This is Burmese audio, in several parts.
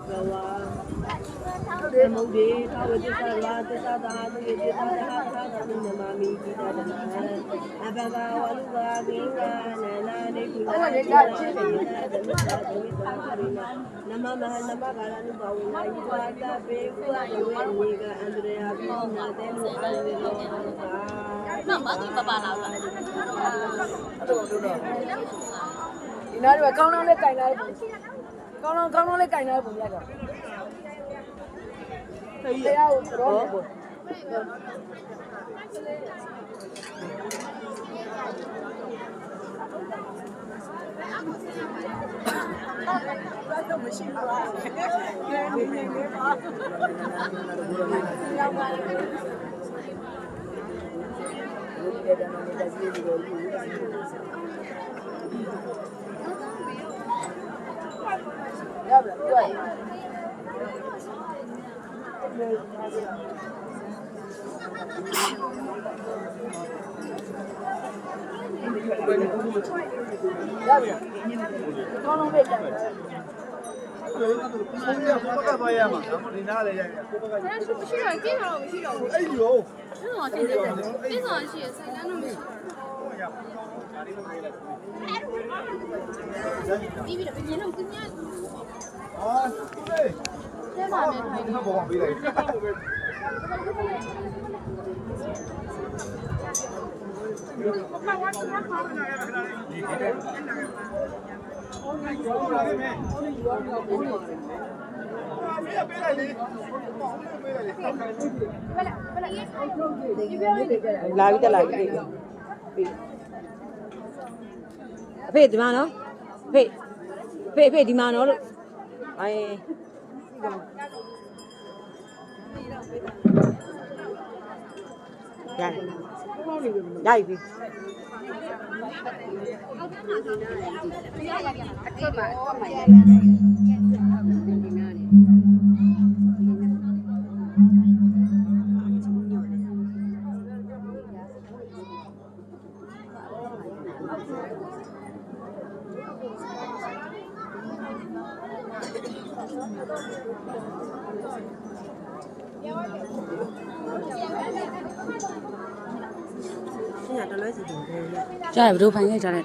မုတ်ဒီသာဝတိသာဝတ္တသာသာသူယေတိသာသာသာသူနမမီတိတာတနာအဘဘာဝလူဘာဂိကနနာနေကုနာတိတာတိတာတိတာတိတာရိနာနမမဟနမကာရနုဘဝနာယိပါတပေကုအဝေဝေကအန္တရာပိနာတေလူအာဝေလော那妈给爸爸拿了。ဒီနားတော့ကောင်းကောင်းလေးကင်လာတယ်ကောင်းကောင်းလေးကင်လာပုံရတော့တရားကိုတော့ဘူးတော့မရှိဘူးလားနေပါရောက်ပါလေဒီကနေ့တက်စီဒီလိုလူရပါလားတွေ့ကောင်းလုံးလေးတက်တယ်ဆုံးရဘက်ကသွားရမှာဒီနားလည်းရရကိုဘက်ကမရှိတော့ကျင်းတော့မရှိတော့ဘူးအဲ့လိုကျင်းတော့ကျင်းတယ်ကျင်းတော့ရှိရဆိုင်လမ်းတော့မရှိပြီးပြီးတော့ညလုံးသူညအာဟေးတဲပါမယ်ထိုင်နေဘောပေးလိုက်လာပြီတက်လာပြီအဖေဒီမှာနော်ဖေဒီမှာနော်လို့အဲရပြီ ကြားရဘယ်လိုဖိုင်လိုက်ကြလဲ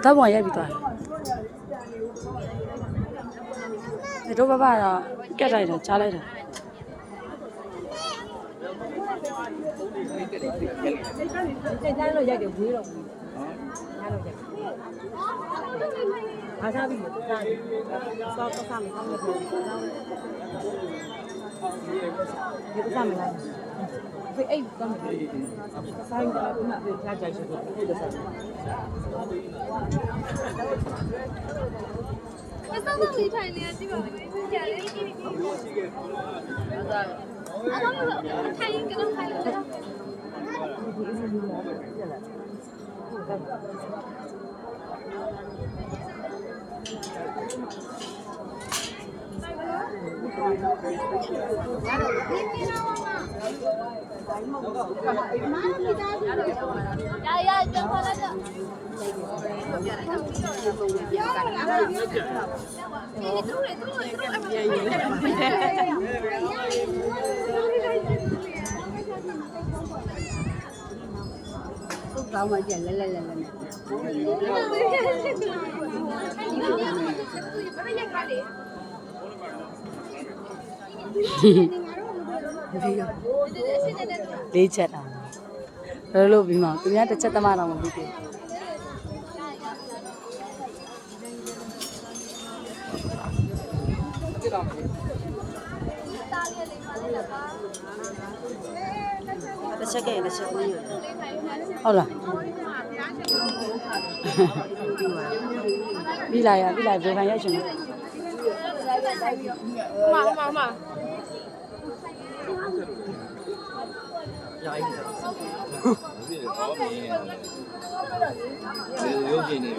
တော့ဘွားရိုက်ပြီးသွားတယ်တို့ဘဘတော့ကက်လိုက်တာကြားလိုက်တာစိတ်တိုင်းလို့ရိုက်တယ်ဝေးတော့ဘူးညာတော့ရိုက်အားစားပြီးစားစောစားမယ်ဆောင်းမယ်ဒီကစားမယ်လားဖေးအိတ်တော့မယ်ဆိုင်ကခုနကကြားကြိုက်ရှိတယ်ဒီကစားအဆောင်တော့လေးထိုင်နေရကြည့်ပါဦးကြာလေးအဲ့တော့ထိုင်ကတော့ထိုင်လို့呀，就过来着。搞嘛见来，လေးချက်တာလို့ပြီးမှသူများတစ်ချက်သမားတော့မပြီးဘူးတစ်ချက်ခဲ့တစ်ချက်ဦးရဟုတ်လားပြီးလာဘယ်ခံရရှင်လဲ妈。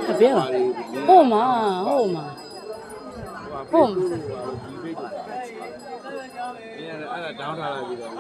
တပြည့်လားဟုတ်မှာအဲ့ဒါတောင်းထားလိုက်ပြီးတော့